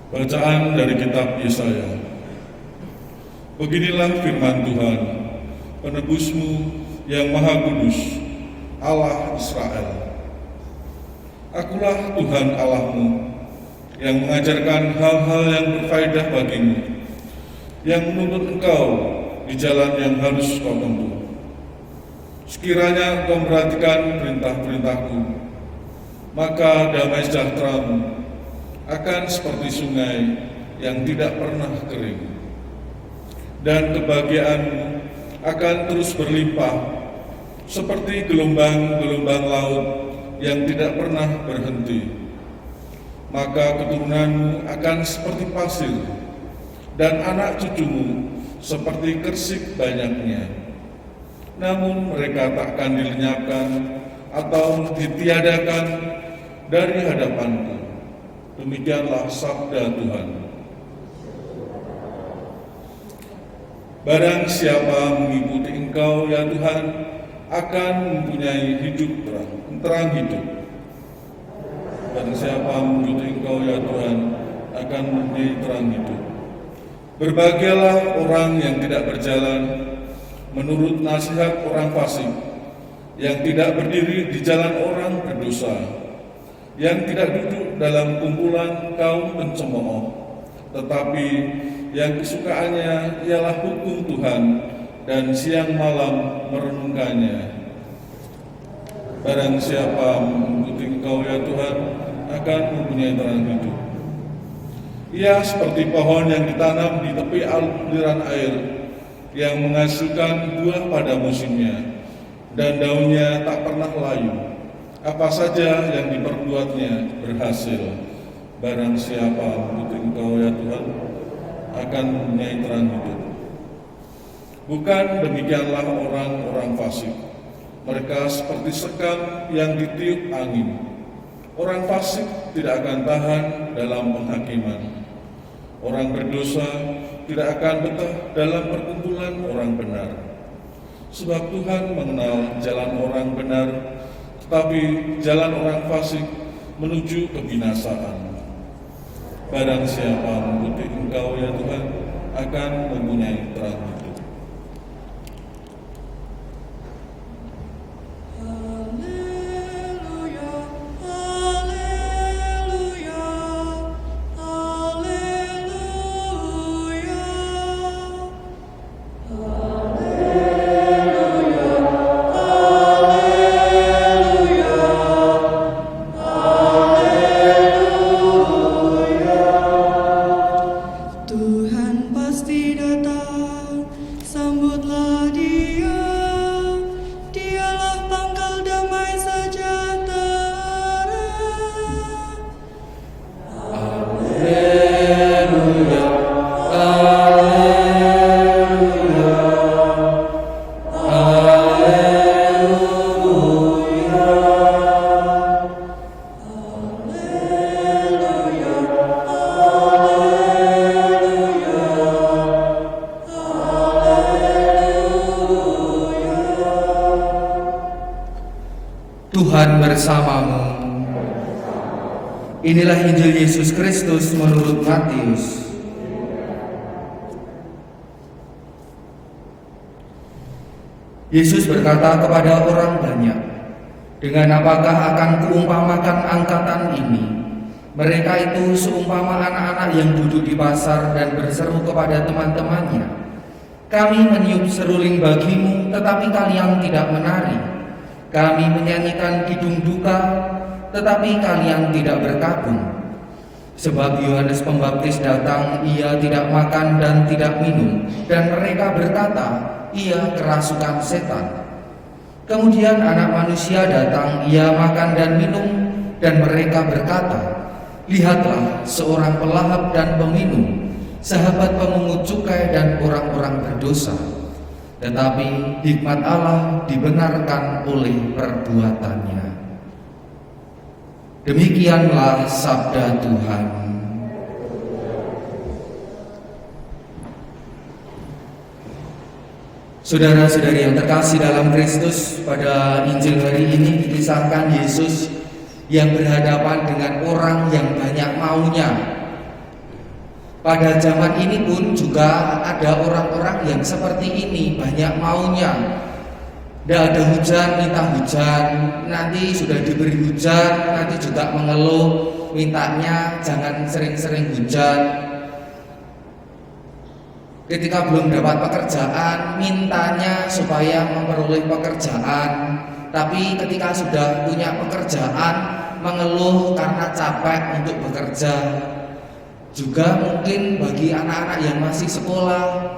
Bacaan dari kitab Yesaya. Beginilah firman Tuhan, penebusmu yang maha kudus, Allah Israel. Akulah Tuhan Allahmu, yang mengajarkan hal-hal yang berfaedah bagimu, yang menuntut engkau di jalan yang harus kau tempuh. Sekiranya engkau memperhatikan perintah-perintahku, maka damai sejahteramu akan seperti sungai yang tidak pernah kering, dan kebahagiaanmu akan terus berlimpah seperti gelombang-gelombang laut yang tidak pernah berhenti. Maka keturunanmu akan seperti pasir, dan anak cucumu seperti kersik banyaknya. Namun mereka takkan dilenyapkan atau ditiadakan dari hadapanku. Demikianlah sabda Tuhan. Barang siapa mengikuti engkau, ya Tuhan, akan mempunyai hidup terang hidup. Barang siapa mengikuti engkau, ya Tuhan, akan mempunyai terang hidup. Berbahagialah orang yang tidak berjalan menurut nasihat orang fasik, yang tidak berdiri di jalan orang berdosa, yang tidak duduk dalam kumpulan kaum pencemooh, tetapi yang kesukaannya ialah hukum Tuhan, dan siang malam merenungkannya. Barang siapa mengikuti engkau, ya Tuhan, akan mempunyai terang hidup. Ia seperti pohon yang ditanam di tepi aliran air, yang menghasilkan buah pada musimnya, dan daunnya tak pernah layu. Apa saja yang diperbuatnya berhasil. Barang siapa mengikuti engkau, ya Tuhan, akan mempunyai terang hidup. Bukan demikianlah orang-orang fasik. Mereka seperti sekam yang ditiup angin. Orang fasik tidak akan tahan dalam penghakiman. Orang berdosa tidak akan betah dalam perkumpulan orang benar. Sebab Tuhan mengenal jalan orang benar, tetapi jalan orang fasik menuju kebinasaan. Barang siapa mengikuti engkau, ya Tuhan, akan mempunyai terang hidup. Tuhan bersamamu. Inilah Injil Yesus Kristus menurut Matius. Yesus berkata kepada orang banyak, "Dengan apakah akan kuumpamakan angkatan ini? Mereka itu seumpama anak-anak yang duduk di pasar dan berseru kepada teman-temannya, 'Kami meniup seruling bagimu, tetapi kalian tidak menari. Kami menyanyikan kidung duka, tetapi kalian tidak berkabung.' Sebab Yohanes Pembaptis datang, ia tidak makan dan tidak minum, dan mereka berkata, 'Ia kerasukan setan.' Kemudian Anak Manusia datang, ia makan dan minum, dan mereka berkata, 'Lihatlah seorang pelahap dan peminum, sahabat pemungut cukai dan orang-orang berdosa.' Tetapi hikmat Allah dibenarkan oleh perbuatannya." Demikianlah sabda Tuhan. Saudara-saudari yang terkasih dalam Kristus, pada Injil hari ini dikisahkan Yesus yang berhadapan dengan orang yang banyak maunya. Pada zaman ini pun juga ada orang-orang yang seperti ini, banyak maunya. Tidak ada hujan, minta hujan. Nanti sudah diberi hujan, nanti juga mengeluh, mintanya jangan sering-sering hujan. Ketika belum dapat pekerjaan, mintanya supaya memperoleh pekerjaan. Tapi ketika sudah punya pekerjaan, mengeluh karena capek untuk bekerja. Juga mungkin bagi anak-anak yang masih sekolah,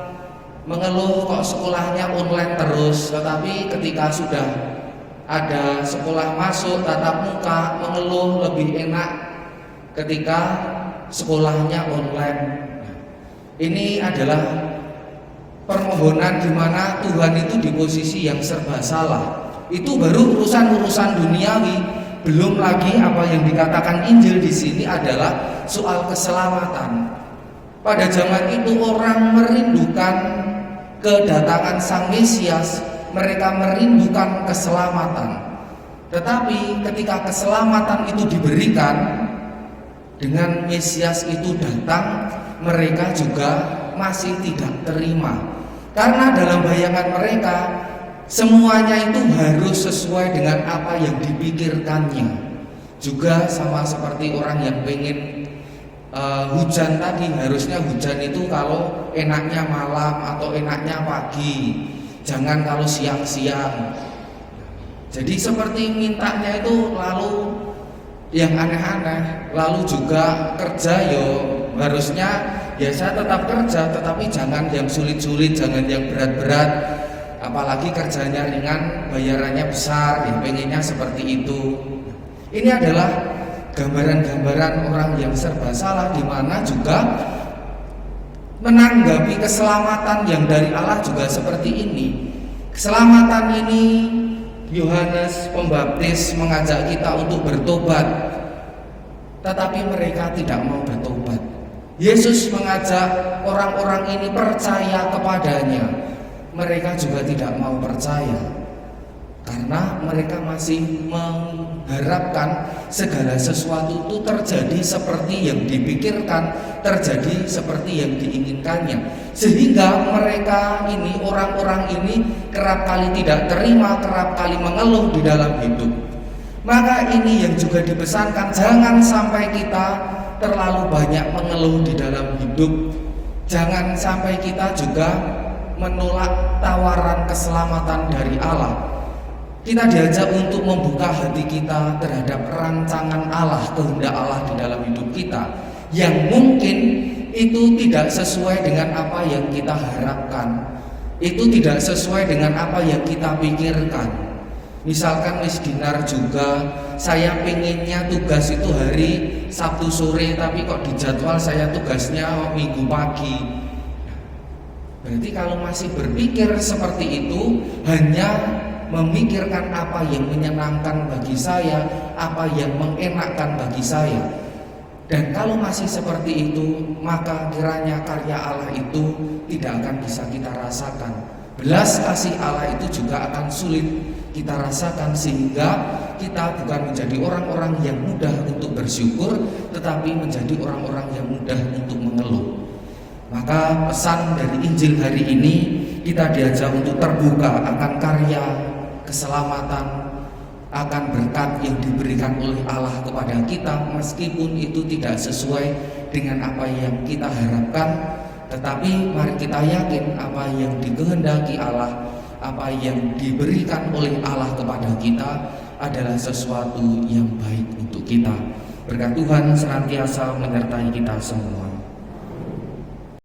mengeluh kok sekolahnya online terus. Tetapi ketika sudah ada sekolah masuk tatap muka, mengeluh lebih enak ketika sekolahnya online. Ini adalah permohonan di mana Tuhan itu di posisi yang serba salah. Itu baru urusan-urusan duniawi. Belum lagi apa yang dikatakan Injil di sini adalah soal keselamatan. Pada zaman itu orang merindukan kedatangan Sang Mesias, mereka merindukan keselamatan. Tetapi ketika keselamatan itu diberikan, dengan Mesias itu datang, mereka juga masih tidak terima. Karena dalam bayangan mereka, semuanya itu harus sesuai dengan apa yang dipikirkannya. Juga sama seperti orang yang pengen hujan tadi, harusnya hujan itu kalau enaknya malam atau enaknya pagi, jangan kalau siang-siang. Jadi seperti mintanya itu lalu yang aneh-aneh. Lalu juga kerja harusnya ya saya tetap kerja, tetapi jangan yang sulit-sulit, jangan yang berat-berat. Apalagi kerjanya ringan, bayarannya besar, ya pengennya seperti itu. Ini adalah gambaran-gambaran orang yang serba salah, di mana juga menanggapi keselamatan yang dari Allah juga seperti ini. Keselamatan ini Yohanes Pembaptis mengajak kita untuk bertobat, tetapi mereka tidak mau bertobat. Yesus mengajak orang-orang ini percaya kepadanya, mereka juga tidak mau percaya karena mereka masih mengharapkan segala sesuatu itu terjadi seperti yang dipikirkan, terjadi seperti yang diinginkannya, sehingga mereka ini, orang-orang ini kerap kali tidak terima, kerap kali mengeluh di dalam hidup. Maka ini yang juga dipesankan, jangan sampai kita terlalu banyak mengeluh di dalam hidup. Jangan sampai kita juga menolak tawaran keselamatan dari Allah. Kita diajak untuk membuka hati kita terhadap rancangan Allah, kehendak Allah di dalam hidup kita, yang mungkin itu tidak sesuai dengan apa yang kita harapkan, itu tidak sesuai dengan apa yang kita pikirkan. Misalkan Miss Dinar juga, saya pengennya tugas itu hari Sabtu sore, tapi kok di jadwal saya tugasnya Minggu pagi. Berarti kalau masih berpikir seperti itu, hanya memikirkan apa yang menyenangkan bagi saya, apa yang mengenakkan bagi saya, dan kalau masih seperti itu, maka kiranya karya Allah itu tidak akan bisa kita rasakan. Belas kasih Allah itu juga akan sulit kita rasakan, sehingga kita bukan menjadi orang-orang yang mudah untuk bersyukur, tetapi menjadi orang-orang yang mudah untuk mengeluh. Maka pesan dari Injil hari ini, kita diajak untuk terbuka akan karya keselamatan, akan berkat yang diberikan oleh Allah kepada kita, meskipun itu tidak sesuai dengan apa yang kita harapkan. Tetapi mari kita yakin apa yang dikehendaki Allah, apa yang diberikan oleh Allah kepada kita adalah sesuatu yang baik untuk kita. Berkat Tuhan senantiasa menyertai kita semua.